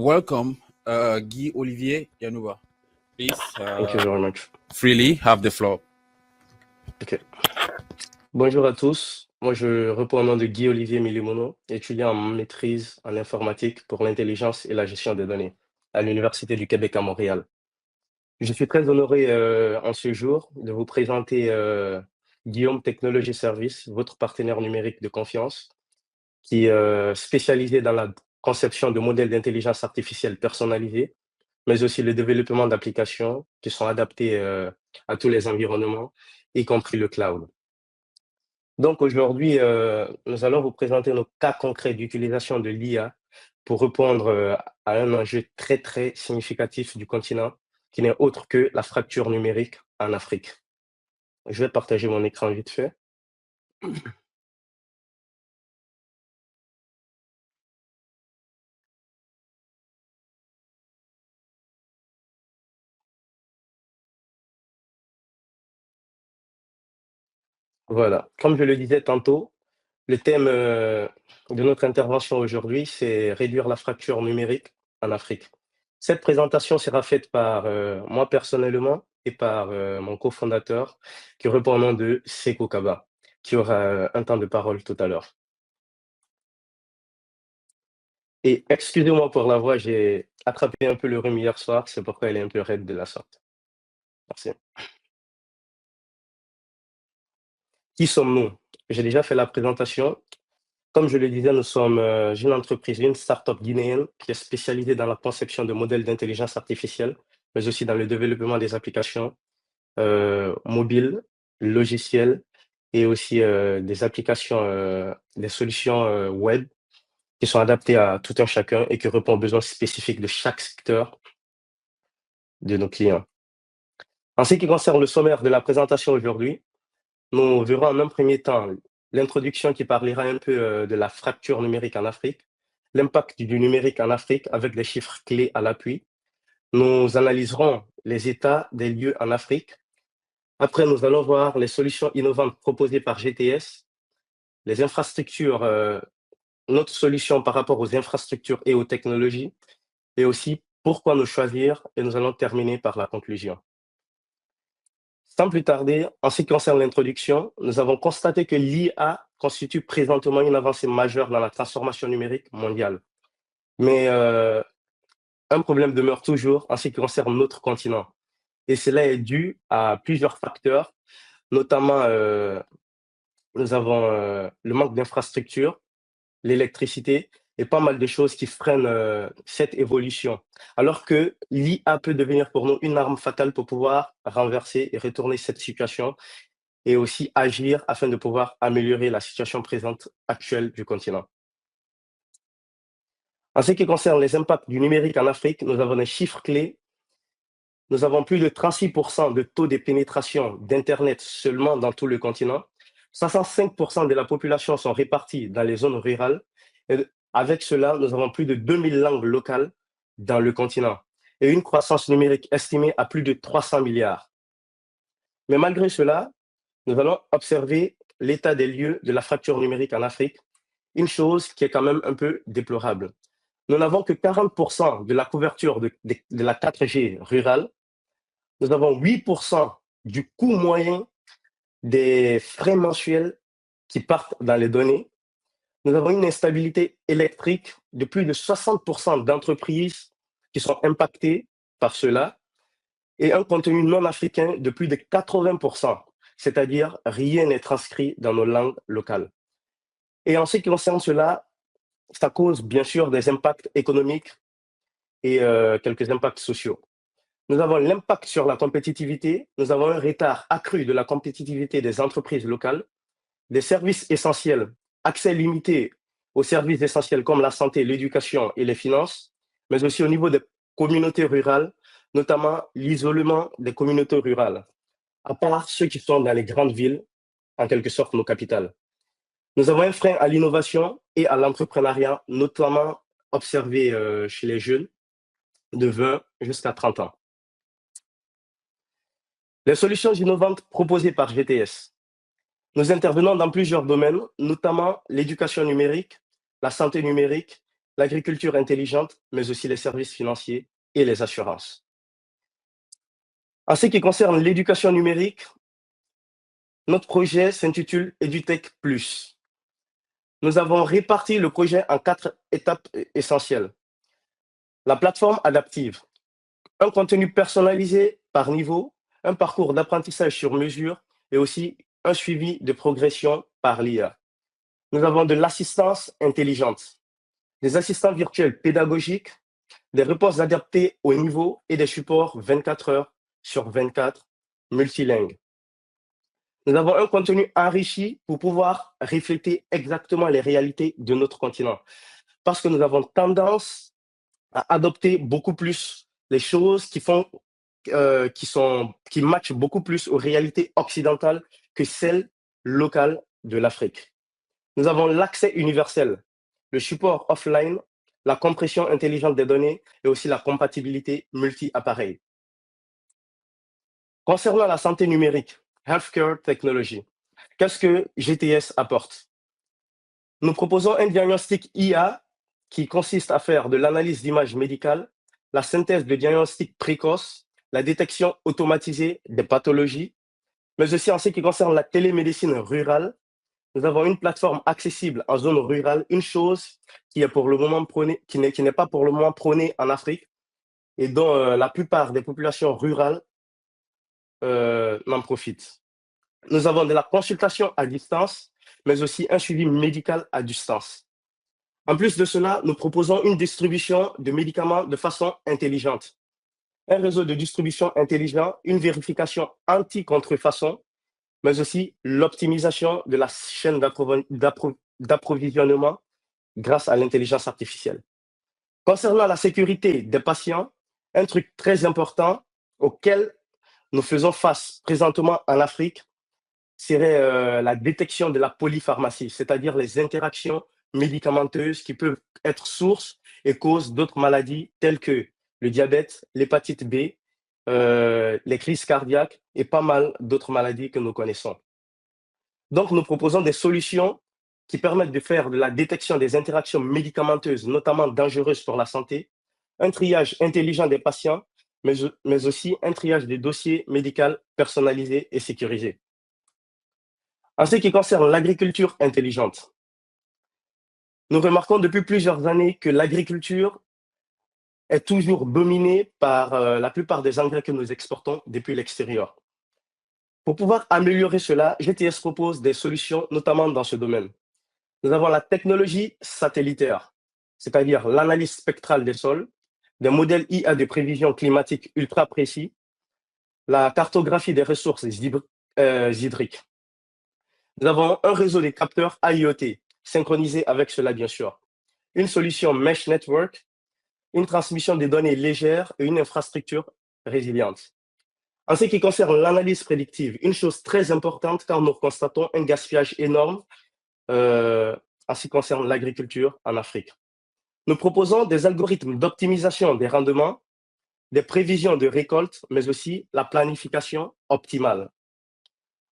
Welcome, Guy Olivier Yanouba. Please Thank you very much. freely have the floor. Ok. Bonjour à tous. Moi, je réponds au nom de Guy Olivier Milimono, étudiant en maîtrise en informatique pour l'intelligence et la gestion des données à l'Université du Québec à Montréal. Je suis très honoré en ce jour de vous présenter Guillaume Technology Service, votre partenaire numérique de confiance, qui est spécialisé dans la conception de modèles d'intelligence artificielle personnalisés, mais aussi le développement d'applications qui sont adaptées à tous les environnements, y compris le cloud. Donc aujourd'hui, nous allons vous présenter nos cas concrets d'utilisation de l'IA pour répondre à un enjeu très très significatif du continent, qui n'est autre que la fracture numérique en Afrique. Je vais partager mon écran vite fait. Voilà, comme je le disais tantôt, le thème de notre intervention aujourd'hui, c'est réduire la fracture numérique en Afrique. Cette présentation sera faite par moi personnellement et par mon cofondateur qui répond au nom de Seko Kaba, qui aura un temps de parole tout à l'heure. Et excusez-moi pour la voix, j'ai attrapé un peu le rhume hier soir, c'est pourquoi elle est un peu raide de la sorte. Merci. Qui sommes-nous? J'ai déjà fait la présentation. Comme je le disais, nous sommes une entreprise, une start-up guinéenne qui est spécialisée dans la conception de modèles d'intelligence artificielle, mais aussi dans le développement des applications mobiles, logicielles et aussi des applications, des solutions web qui sont adaptées à tout un chacun et qui répondent aux besoins spécifiques de chaque secteur de nos clients. En ce qui concerne le sommaire de la présentation aujourd'hui, nous verrons en un premier temps l'introduction qui parlera un peu de la fracture numérique en Afrique, l'impact du numérique en Afrique avec des chiffres clés à l'appui. Nous analyserons les états des lieux en Afrique. Après, nous allons voir les solutions innovantes proposées par GTS, les infrastructures, notre solution par rapport aux infrastructures et aux technologies, et aussi pourquoi nous choisir, et nous allons terminer par la conclusion. Sans plus tarder, en ce qui concerne l'introduction, nous avons constaté que l'IA constitue présentement une avancée majeure dans la transformation numérique mondiale. Mais un problème demeure toujours en ce qui concerne notre continent. Et cela est dû à plusieurs facteurs, notamment nous avons le manque d'infrastructures, l'électricité et pas mal de choses qui freinent cette évolution. Alors que l'IA peut devenir pour nous une arme fatale pour pouvoir renverser et retourner cette situation et aussi agir afin de pouvoir améliorer la situation présente actuelle du continent. En ce qui concerne les impacts du numérique en Afrique, nous avons des chiffres clés. Nous avons plus de 36% de taux de pénétration d'Internet seulement dans tout le continent. 65% de la population sont répartis dans les zones rurales. Et avec cela, nous avons plus de 2000 langues locales dans le continent et une croissance numérique estimée à plus de 300 milliards. Mais malgré cela, nous allons observer l'état des lieux de la fracture numérique en Afrique, une chose qui est quand même un peu déplorable. Nous n'avons que 40% de la couverture de la 4G rurale. Nous avons 8% du coût moyen des frais mensuels qui partent dans les données. Nous avons une instabilité électrique de plus de 60% d'entreprises qui sont impactées par cela et un contenu non africain de plus de 80%, c'est-à-dire rien n'est transcrit dans nos langues locales. Et en ce qui concerne cela, ça cause bien sûr des impacts économiques et quelques impacts sociaux. Nous avons l'impact sur la compétitivité, nous avons un retard accru de la compétitivité des entreprises locales, des services essentiels, accès limité aux services essentiels comme la santé, l'éducation et les finances, mais aussi au niveau des communautés rurales, notamment l'isolement des communautés rurales, à part ceux qui sont dans les grandes villes, en quelque sorte nos capitales. Nous avons un frein à l'innovation et à l'entrepreneuriat, notamment observé chez les jeunes de 20 jusqu'à 30 ans. Les solutions innovantes proposées par GTS. Nous intervenons dans plusieurs domaines, notamment l'éducation numérique, la santé numérique l'agriculture intelligente, mais aussi les services financiers et les assurances. En ce qui concerne l'éducation numérique, notre projet s'intitule EduTech Plus. Nous avons réparti le projet en 4 étapes essentielles. La plateforme adaptive, un contenu personnalisé par niveau, un parcours d'apprentissage sur mesure et aussi un suivi de progression par l'IA. Nous avons de l'assistance intelligente, des assistants virtuels pédagogiques, des réponses adaptées au niveau et des supports 24 heures sur 24 multilingues. Nous avons un contenu enrichi pour pouvoir refléter exactement les réalités de notre continent. Parce que nous avons tendance à adopter beaucoup plus les choses qui matchent beaucoup plus aux réalités occidentales que celles locales de l'Afrique. Nous avons l'accès universel, le support offline, la compression intelligente des données et aussi la compatibilité multi-appareils. Concernant la santé numérique, Healthcare Technology, qu'est-ce que GTS apporte? Nous proposons un diagnostic IA qui consiste à faire de l'analyse d'images médicales, la synthèse de diagnostics précoces, la détection automatisée des pathologies, mais aussi en ce qui concerne la télémédecine rurale. Nous avons une plateforme accessible en zone rurale, une chose qui n'est pas pour le moment prônée en Afrique et dont la plupart des populations rurales n'en profitent. Nous avons de la consultation à distance, mais aussi un suivi médical à distance. En plus de cela, nous proposons une distribution de médicaments de façon intelligente, un réseau de distribution intelligent, une vérification anti-contrefaçon, mais aussi l'optimisation de la chaîne d'approvisionnement grâce à l'intelligence artificielle. Concernant la sécurité des patients, un truc très important auquel nous faisons face présentement en Afrique serait la détection de la polypharmacie, c'est-à-dire les interactions médicamenteuses qui peuvent être source et cause d'autres maladies telles que le diabète, l'hépatite B, les crises cardiaques et pas mal d'autres maladies que nous connaissons. Donc, nous proposons des solutions qui permettent de faire de la détection des interactions médicamenteuses, notamment dangereuses pour la santé, un triage intelligent des patients, mais aussi un triage des dossiers médicaux personnalisés et sécurisés. En ce qui concerne l'agriculture intelligente, nous remarquons depuis plusieurs années que l'agriculture est toujours dominée par la plupart des engrais que nous exportons depuis l'extérieur. Pour pouvoir améliorer cela, GTS propose des solutions, notamment dans ce domaine. Nous avons la technologie satellitaire, c'est-à-dire l'analyse spectrale des sols, des modèles IA de prévision climatique ultra précis, la cartographie des ressources hydriques. Nous avons un réseau de capteurs IoT, synchronisé avec cela bien sûr, une solution Mesh Network, une transmission des données légères et une infrastructure résiliente. En ce qui concerne l'analyse prédictive, une chose très importante car nous constatons un gaspillage énorme en ce qui concerne l'agriculture en Afrique. Nous proposons des algorithmes d'optimisation des rendements, des prévisions de récolte, mais aussi la planification optimale.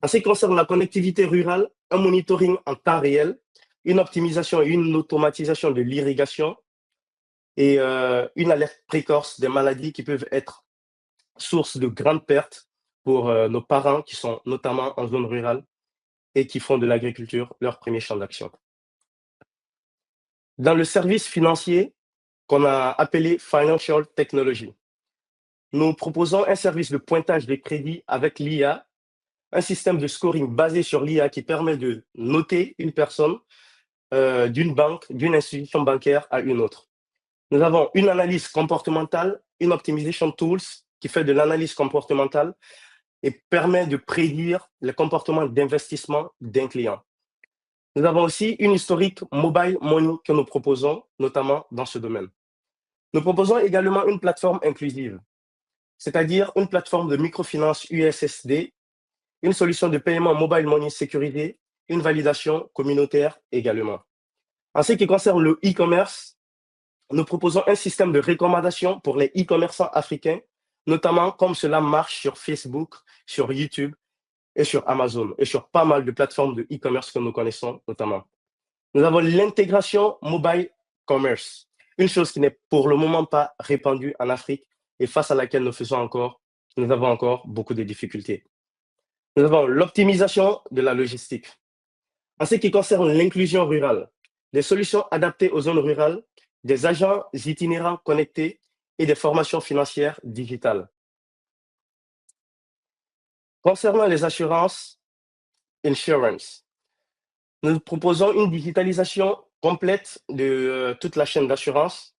En ce qui concerne la connectivité rurale, un monitoring en temps réel, une optimisation et une automatisation de l'irrigation et une alerte précoce des maladies qui peuvent être source de grandes pertes pour nos parents qui sont notamment en zone rurale et qui font de l'agriculture leur premier champ d'action. Dans le service financier qu'on a appelé Financial Technology, nous proposons un service de pointage de crédit avec l'IA, un système de scoring basé sur l'IA qui permet de noter une personne d'une banque, d'une institution bancaire à une autre. Nous avons une analyse comportementale, une optimization tools qui fait de l'analyse comportementale et permet de prédire les comportements d'investissement d'un client. Nous avons aussi une historique mobile money que nous proposons, notamment dans ce domaine. Nous proposons également une plateforme inclusive, c'est-à-dire une plateforme de microfinance USSD, une solution de paiement mobile money sécurisée, une validation communautaire également. En ce qui concerne le e-commerce, nous proposons un système de recommandation pour les e-commerçants africains, notamment comme cela marche sur Facebook, sur YouTube et sur Amazon et sur pas mal de plateformes de e-commerce que nous connaissons notamment. Nous avons l'intégration mobile commerce, une chose qui n'est pour le moment pas répandue en Afrique et face à laquelle nous avons encore beaucoup de difficultés. Nous avons l'optimisation de la logistique. En ce qui concerne l'inclusion rurale, des solutions adaptées aux zones rurales, des agents itinérants connectés et des formations financières digitales. Concernant les assurances, insurance, nous proposons une digitalisation complète de toute la chaîne d'assurance,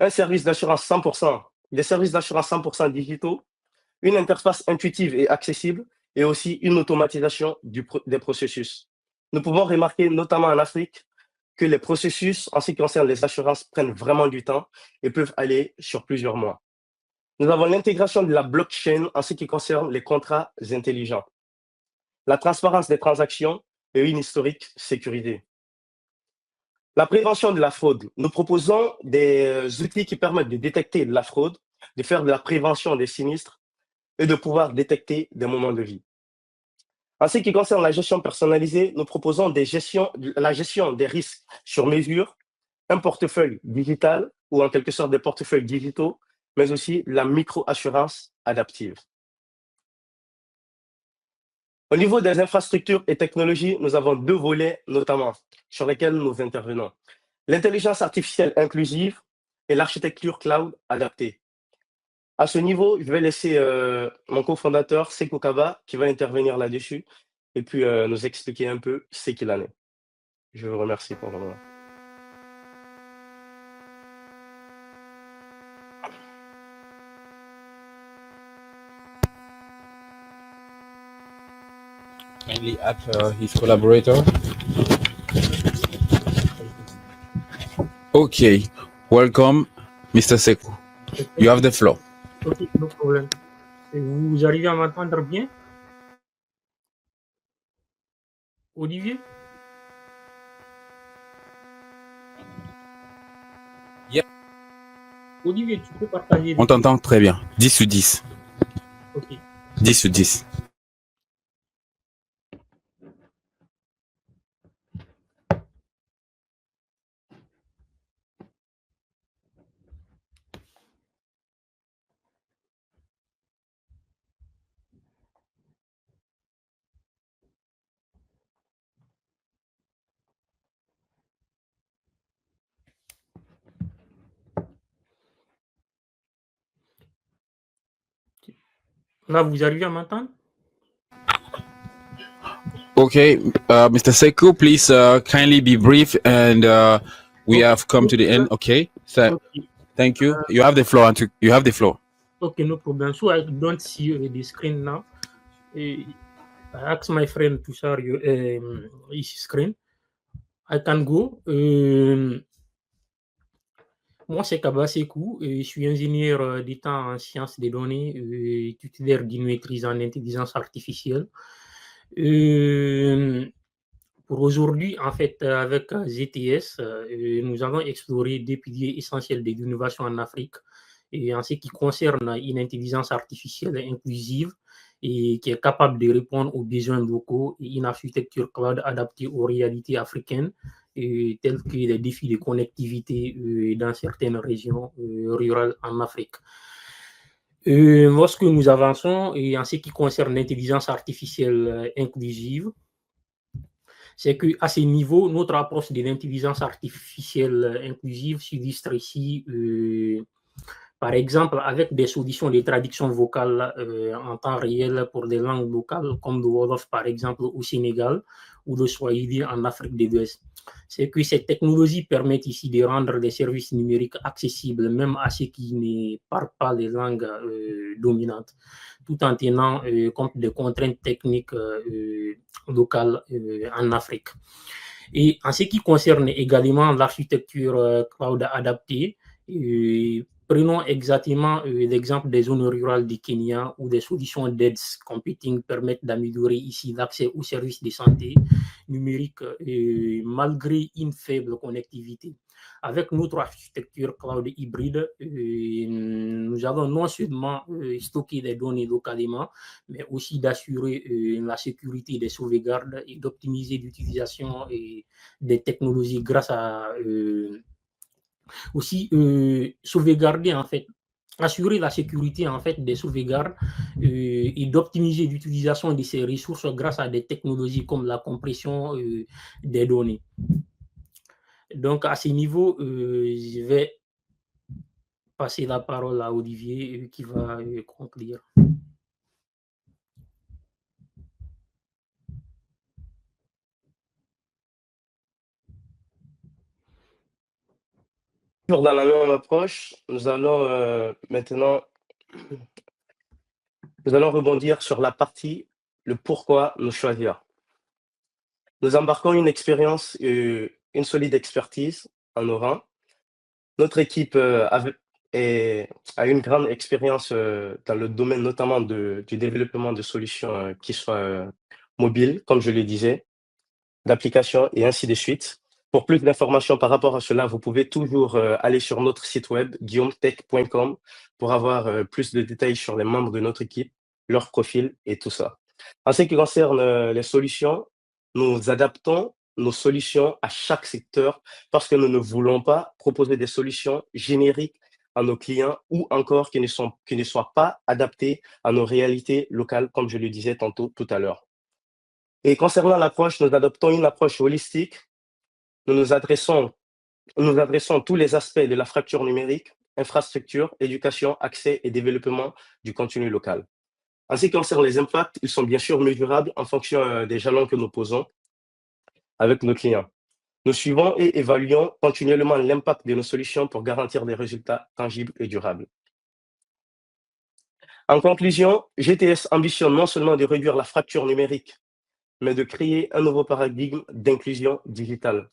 un service d'assurance 100%, des services d'assurance 100% digitaux, une interface intuitive et accessible, et aussi une automatisation des processus. Nous pouvons remarquer, notamment en Afrique, que les processus, en ce qui concerne les assurances, prennent vraiment du temps et peuvent aller sur plusieurs mois. Nous avons l'intégration de la blockchain en ce qui concerne les contrats intelligents, la transparence des transactions et une historique sécurisée. La prévention de la fraude. Nous proposons des outils qui permettent de détecter de la fraude, de faire de la prévention des sinistres et de pouvoir détecter des moments de vie. En ce qui concerne la gestion personnalisée, nous proposons la gestion des risques sur mesure, un portefeuille digital ou en quelque sorte des portefeuilles digitaux, mais aussi la micro-assurance adaptive. Au niveau des infrastructures et technologies, nous avons deux volets notamment sur lesquels nous intervenons. L'intelligence artificielle inclusive et l'architecture cloud adaptée. À ce niveau, je vais laisser mon cofondateur, Sekou Kaba, qui va intervenir là-dessus et puis nous expliquer un peu ce qu'il en est. Je vous remercie pour le moment. Kindly add his collaborator. Okay, welcome, Mr. Sekou. You have the floor. Ok, no problème. Et vous arrivez à m'entendre bien? Olivier? Yeah. Olivier, tu peux partager. On t'entend très bien. 10 sur 10. Ok. 10 sur 10. Là, vous arrivez à m'entendre? Okay, Mr. Sekou, please kindly be brief, and we have come to the end. Okay, so thank you. You have the floor. You have the floor. Okay, no problem. So I don't see the screen now. I asked my friend to share his screen. I can go. Moi, c'est Kaba Sekou. Je suis ingénieur d'État en sciences des données, titulaire d'une maîtrise en intelligence artificielle. Pour aujourd'hui, en fait, avec ZTS, nous allons explorer des piliers essentiels de l'innovation en Afrique et en ce qui concerne une intelligence artificielle inclusive et qui est capable de répondre aux besoins locaux et une architecture cloud adaptée aux réalités africaines, telles que les défis de connectivité dans certaines régions rurales en Afrique. Lorsque nous avançons et en ce qui concerne l'intelligence artificielle inclusive, c'est qu'à ce niveau, notre approche de l'intelligence artificielle inclusive s'illustre ici, par exemple, avec des solutions de traduction vocale en temps réel pour des langues locales, comme le Wolof, par exemple, au Sénégal, ou le Swahili en Afrique de l'Ouest. C'est que ces technologies permettent ici de rendre les services numériques accessibles, même à ceux qui ne parlent pas les langues dominantes, tout en tenant compte des contraintes techniques locales en Afrique. Et en ce qui concerne également l'architecture cloud adaptée, prenons exactement l'exemple des zones rurales du Kenya où des solutions d'edge computing permettent d'améliorer ici l'accès aux services de santé numérique malgré une faible connectivité. Avec notre architecture cloud hybride, nous allons non seulement stocker des données localement, mais aussi d'assurer la sécurité des sauvegardes et d'optimiser l'utilisation des technologies grâce à Aussi, sauvegarder, en fait, assurer la sécurité, en fait, des sauvegardes et d'optimiser l'utilisation de ces ressources grâce à des technologies comme la compression des données. Donc, à ce niveau, je vais passer la parole à Olivier qui va conclure. Toujours dans la même approche, nous allons maintenant rebondir sur la partie le pourquoi nous choisir. Nous embarquons une expérience, une solide expertise en nos rangs. Notre équipe a une grande expérience dans le domaine notamment du développement de solutions qui soient mobiles, comme je le disais, d'applications et ainsi de suite. Pour plus d'informations par rapport à cela, vous pouvez toujours aller sur notre site web guillaumetech.com pour avoir plus de détails sur les membres de notre équipe, leur profil et tout ça. En ce qui concerne les solutions, nous adaptons nos solutions à chaque secteur parce que nous ne voulons pas proposer des solutions génériques à nos clients ou encore qui ne soient pas adaptées à nos réalités locales, comme je le disais tantôt tout à l'heure. Et concernant l'approche, nous adoptons une approche holistique. Nous adressons tous les aspects de la fracture numérique, infrastructure, éducation, accès et développement du contenu local. En ce qui concerne les impacts, ils sont bien sûr mesurables en fonction des jalons que nous posons avec nos clients. Nous suivons et évaluons continuellement l'impact de nos solutions pour garantir des résultats tangibles et durables. En conclusion, GTS ambitionne non seulement de réduire la fracture numérique, mais de créer un nouveau paradigme d'inclusion digitale.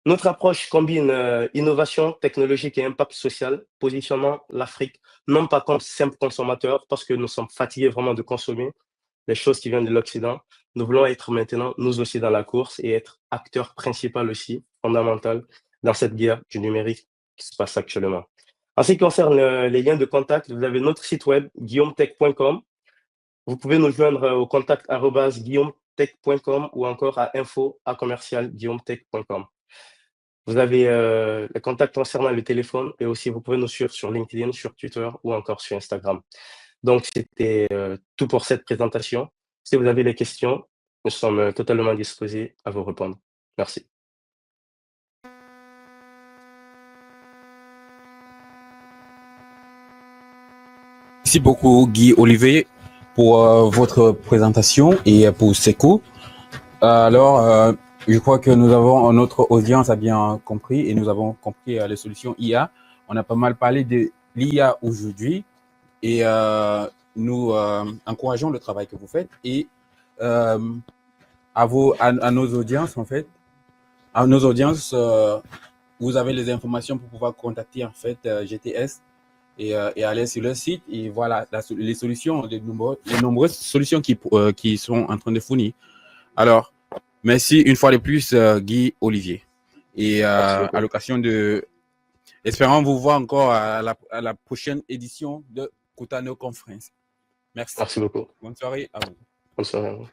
Notre approche combine innovation technologique et impact social, positionnant l'Afrique non pas comme simple consommateur, parce que nous sommes fatigués vraiment de consommer les choses qui viennent de l'Occident. Nous voulons être maintenant, nous aussi, dans la course et être acteur principal aussi, fondamental, dans cette guerre du numérique qui se passe actuellement. En ce qui concerne les liens de contact, vous avez notre site web, guillaumetech.com. Vous pouvez nous joindre au contact @guillaumetech.com ou encore à info@commercial-guillaumetech.com. Vous avez les contacts concernant le téléphone et aussi vous pouvez nous suivre sur LinkedIn, sur Twitter ou encore sur Instagram. Donc, c'était tout pour cette présentation. Si vous avez des questions, nous sommes totalement disposés à vous répondre. Merci. Merci beaucoup, Guy Olivier, pour votre présentation et pour Seco. Alors, je crois que notre audience a bien compris et nous avons compris les solutions IA. On a pas mal parlé de l'IA aujourd'hui et nous encourageons le travail que vous faites et à nos audiences, en fait, vous avez les informations pour pouvoir contacter en fait GTS et aller sur leur site et voilà les solutions, les nombreuses solutions qui sont en train de fournir. Alors, merci une fois de plus, Guy Olivier. Et à l'occasion de... Espérons vous voir encore à la prochaine édition de Coutano Conference. Merci. Merci beaucoup. Bonne soirée à vous. Bonne soirée à vous.